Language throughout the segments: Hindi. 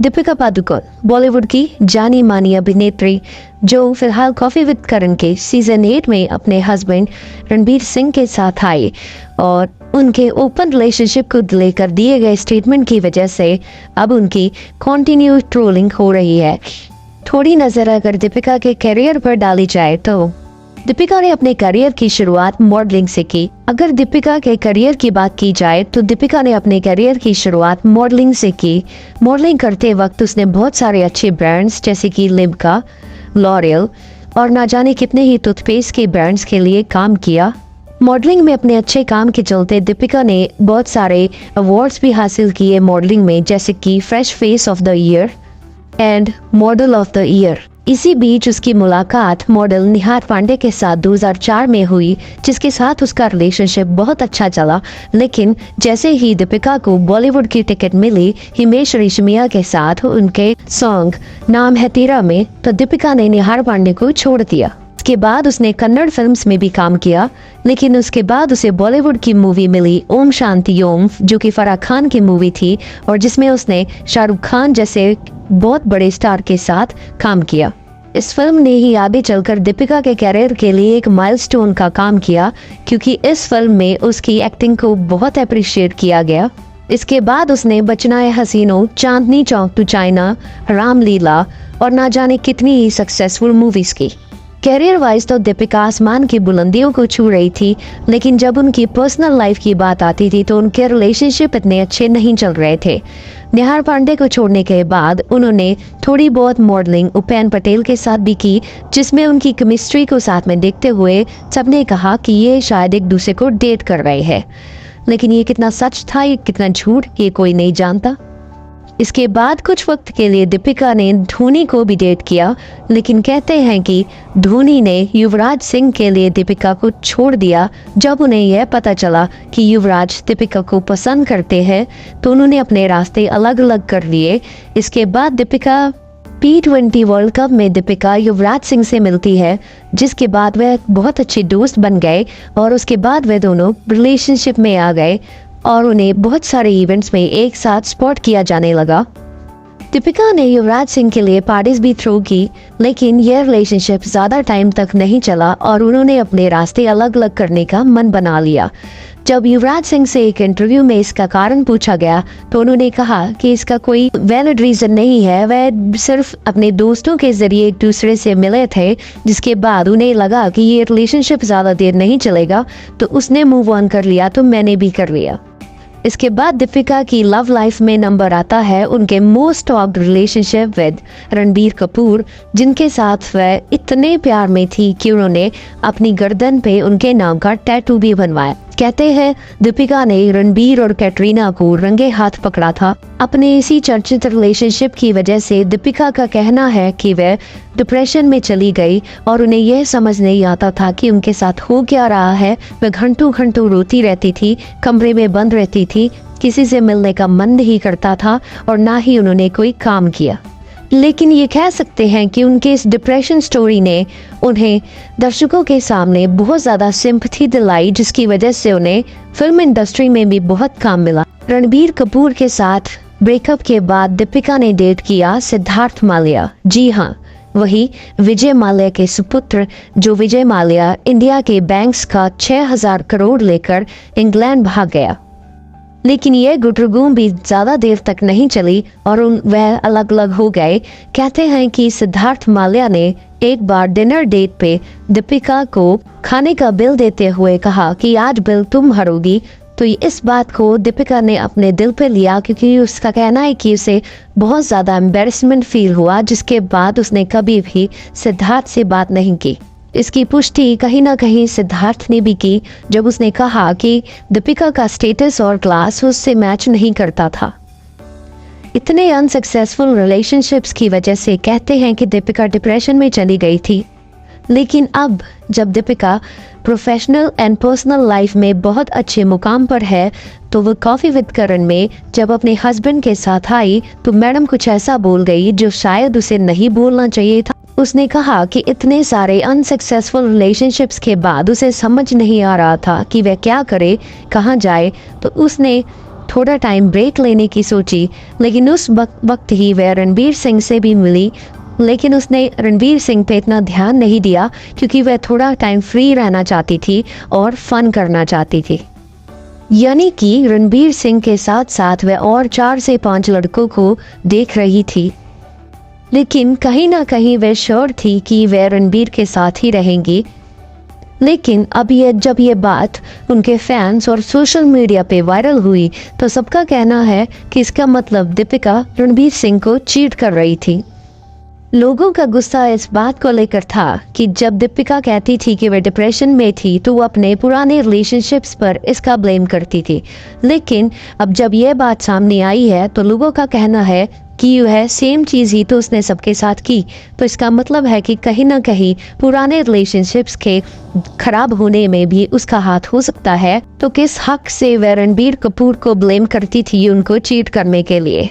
दीपिका पादुकोण बॉलीवुड की जानी मानी अभिनेत्री जो फिलहाल कॉफी विद करण के सीजन 8 में अपने हस्बैंड रणबीर सिंह के साथ आई और उनके ओपन रिलेशनशिप को लेकर दिए गए स्टेटमेंट की वजह से अब उनकी कंटिन्यू ट्रोलिंग हो रही है। थोड़ी नजर अगर दीपिका के करियर पर डाली जाए तो दीपिका ने अपने करियर की शुरुआत मॉडलिंग से की। अगर दीपिका के करियर की बात की जाए तो दीपिका ने अपने करियर की शुरुआत मॉडलिंग से की। मॉडलिंग करते वक्त उसने बहुत सारे अच्छे ब्रांड्स जैसे कि लिम्का, लॉरियल और ना जाने कितने ही टूथपेस्ट के ब्रांड्स के लिए काम किया। मॉडलिंग में अपने अच्छे काम के चलते दीपिका ने बहुत सारे अवार्ड्स भी हासिल किए मॉडलिंग में, जैसे कि fresh face of the year and model of the year. इसी बीच उसकी मुलाकात मॉडल निहार पांडे के साथ 2004 में हुई, जिसके साथ उसका रिलेशनशिप बहुत अच्छा चला। लेकिन जैसे ही दीपिका को बॉलीवुड की टिकट मिली हिमेश रेशमिया के साथ उनके सॉन्ग नाम है तेरा में, तो दीपिका ने निहार पांडे को छोड़ दिया। इसके बाद उसने कन्नड़ फिल्म्स में भी काम किया, लेकिन उसके बाद उसे बॉलीवुड की मूवी मिली ओम शांति ओम, जो कि फराह खान की मूवी थी और जिसमें उसने शाहरुख खान जैसे बहुत बड़े स्टार के साथ काम किया। इस फिल्म ने ही आगे चलकर दीपिका के कैरियर के लिए एक माइलस्टोन का काम किया, क्योंकि इस फिल्म में उसकी एक्टिंग को बहुत अप्रिशिएट किया गया। इसके बाद उसने बचना है हसीनों, चांदनी चौक टू चाइना, रामलीला और ना जाने कितनी ही सक्सेसफुल मूवीज की। कैरियर वाइज तो दीपिका आसमान की बुलंदियों को छू रही थी, लेकिन जब उनकी पर्सनल लाइफ की बात आती थी तो उनके रिलेशनशिप इतने अच्छे नहीं चल रहे थे। निहार पांडे को छोड़ने के बाद उन्होंने थोड़ी बहुत मॉडलिंग उपेन पटेल के साथ भी की, जिसमें उनकी केमिस्ट्री को साथ में देखते हुए सबने कहा कि ये शायद एक दूसरे को डेट कर रहे हैं। लेकिन ये कितना सच था, ये कितना झूठ, ये कोई नहीं जानता। इसके बाद कुछ वक्त के लिए दीपिका ने धोनी को भी डेट किया, लेकिन कहते हैं कि धोनी ने युवराज सिंह के लिए दीपिका को छोड़ दिया। जब उन्हें यह पता चला कि युवराज दीपिका को पसंद करते हैं तो उन्होंने अपने रास्ते अलग अलग कर लिए। इसके बाद दीपिका T20 वर्ल्ड कप में दीपिका युवराज सिंह से मिलती है, जिसके बाद वह बहुत अच्छे दोस्त बन गए और उसके बाद वे दोनों रिलेशनशिप में आ गए और उन्हें बहुत सारे इवेंट्स में एक साथ स्पॉट किया जाने लगा। दीपिका ने युवराज सिंह के लिए पार्टीज भी थ्रो की, लेकिन यह रिलेशनशिप ज़्यादा टाइम तक नहीं चला और उन्होंने अपने रास्ते अलग अलग करने का मन बना लिया। जब युवराज सिंह से एक इंटरव्यू में इसका कारण पूछा गया तो उन्होंने कहा कि इसका कोई वैलिड रीज़न नहीं है, वह सिर्फ अपने दोस्तों के जरिए एक दूसरे से मिले थे, जिसके बाद उन्हें लगा कि ये रिलेशनशिप ज़्यादा देर नहीं चलेगा तो उसने मूव ऑन कर लिया, तो मैंने भी कर लिया। इसके बाद दीपिका की लव लाइफ में नंबर आता है उनके most talked relationship with Ranbir Kapoor, जिनके साथ वह इतने प्यार में थी कि उन्होंने अपनी गर्दन पे उनके नाम का टैटू भी बनवाया। कहते हैं दीपिका ने रणबीर और कैटरीना को रंगे हाथ पकड़ा था। अपने इसी चर्चित रिलेशनशिप की वजह से दीपिका का कहना है कि वह डिप्रेशन में चली गई और उन्हें यह समझ नहीं आता था कि उनके साथ हो क्या रहा है। वह घंटों घंटों रोती रहती थी, कमरे में बंद रहती थी, किसी से मिलने का मन नहीं करता था और ना ही उन्होंने कोई काम किया। लेकिन ये कह सकते हैं कि उनके इस डिप्रेशन स्टोरी ने उन्हें दर्शकों के सामने बहुत ज़्यादा सिंपैथी दिलाई, जिसकी वजह से उन्हें फिल्म इंडस्ट्री में भी बहुत काम मिला। रणबीर कपूर के साथ ब्रेकअप के बाद दीपिका ने डेट किया सिद्धार्थ माल्या। जी हाँ, वही विजय माल्या के सुपुत्र, जो विजय माल्या इंडिया के बैंक्स का 6,000 करोड़ लेकर इंग्लैंड भाग गया। लेकिन यह गुटरगूम भी ज़्यादा देर तक नहीं चली और वह अलग अलग हो गए। कहते हैं कि सिद्धार्थ माल्या ने एक बार डिनर डेट पे दीपिका को खाने का बिल देते हुए कहा कि आज बिल तुम भरोगी। तो इस बात को दीपिका ने अपने दिल पे लिया, क्योंकि उसका कहना है कि उसे बहुत ज़्यादा एम्बैरेसमेंट फील हुआ, जिसके बाद उसने कभी भी सिद्धार्थ से बात नहीं की। इसकी पुष्टि कहीं ना कहीं सिद्धार्थ ने भी की, जब उसने कहा कि दीपिका का स्टेटस और क्लास उससे मैच नहीं करता था। इतने अनसक्सेसफुल रिलेशनशिप्स की वजह से कहते हैं कि दीपिका डिप्रेशन में चली गई थी। लेकिन अब जब Deepika professional and personal life में बहुत अच्छे मुकाम पर है, तो वो कॉफी विद करण में जब अपने हस्बैंड के साथ आई तो मैडम कुछ ऐसा बोल गई जो शायद उसे नहीं बोलना चाहिए था। उसने कहा कि इतने सारे अनसक्सेसफुल रिलेशनशिप्स के बाद उसे समझ नहीं आ रहा था कि वह क्या करे, कहाँ जाए। तो उसने थोड़ा टाइम ब्रेक लेने की सोची, लेकिन उस वक्त ही वह रणबीर सिंह से भी मिली। लेकिन उसने रणबीर सिंह पे इतना ध्यान नहीं दिया क्योंकि वह थोड़ा टाइम फ्री रहना चाहती थी और फन करना चाहती थी। यानी कि रणबीर सिंह के साथ साथ वह और 4 से 5 लड़कों को देख रही थी, लेकिन कहीं ना कहीं वह श्योर थी कि वह रणबीर के साथ ही रहेंगी। लेकिन अब जब ये बात उनके फैंस और सोशल मीडिया पे वायरल हुई तो सबका कहना है कि इसका मतलब दीपिका रणबीर सिंह को चीट कर रही थी। लोगों का गुस्सा इस बात को लेकर था कि जब दीपिका कहती थी कि वह डिप्रेशन में थी तो वो अपने पुराने रिलेशनशिप्स पर इसका ब्लेम करती थी, लेकिन अब जब यह बात सामने आई है तो लोगों का कहना है कि यह सेम चीज़ ही तो उसने सबके साथ की, तो इसका मतलब है कि कहीं ना कहीं पुराने रिलेशनशिप्स के खराब होने में भी उसका हाथ हो सकता है। तो किस हक से वह रणबीर कपूर को ब्लेम करती थी उनको चीट करने के लिए।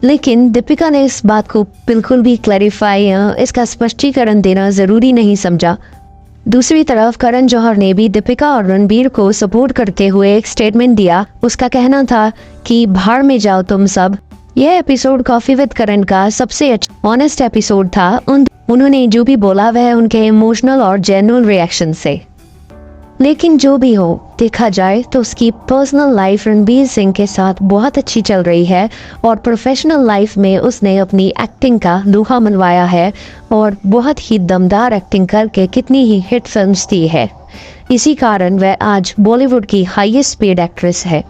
लेकिन दीपिका ने इस बात को बिल्कुल भी क्लैरिफाई इसका स्पष्टीकरण देना ज़रूरी नहीं समझा। दूसरी तरफ करण जौहर ने भी दीपिका और रणबीर को सपोर्ट करते हुए एक स्टेटमेंट दिया। उसका कहना था कि भाड़ में जाओ तुम सब। यह एपिसोड कॉफी विद करण का सबसे अच्छा ऑनेस्ट एपिसोड था। उन्होंने जो भी बोला वह उनके इमोशनल और जेन्युइन रिएक्शन से। लेकिन जो भी हो, देखा जाए तो उसकी पर्सनल लाइफ रणबीर सिंह के साथ बहुत अच्छी चल रही है और प्रोफेशनल लाइफ में उसने अपनी एक्टिंग का लोहा मनवाया है और बहुत ही दमदार एक्टिंग करके कितनी ही हिट फिल्म्स दी है। इसी कारण वह आज बॉलीवुड की हाईएस्ट पेड एक्ट्रेस है।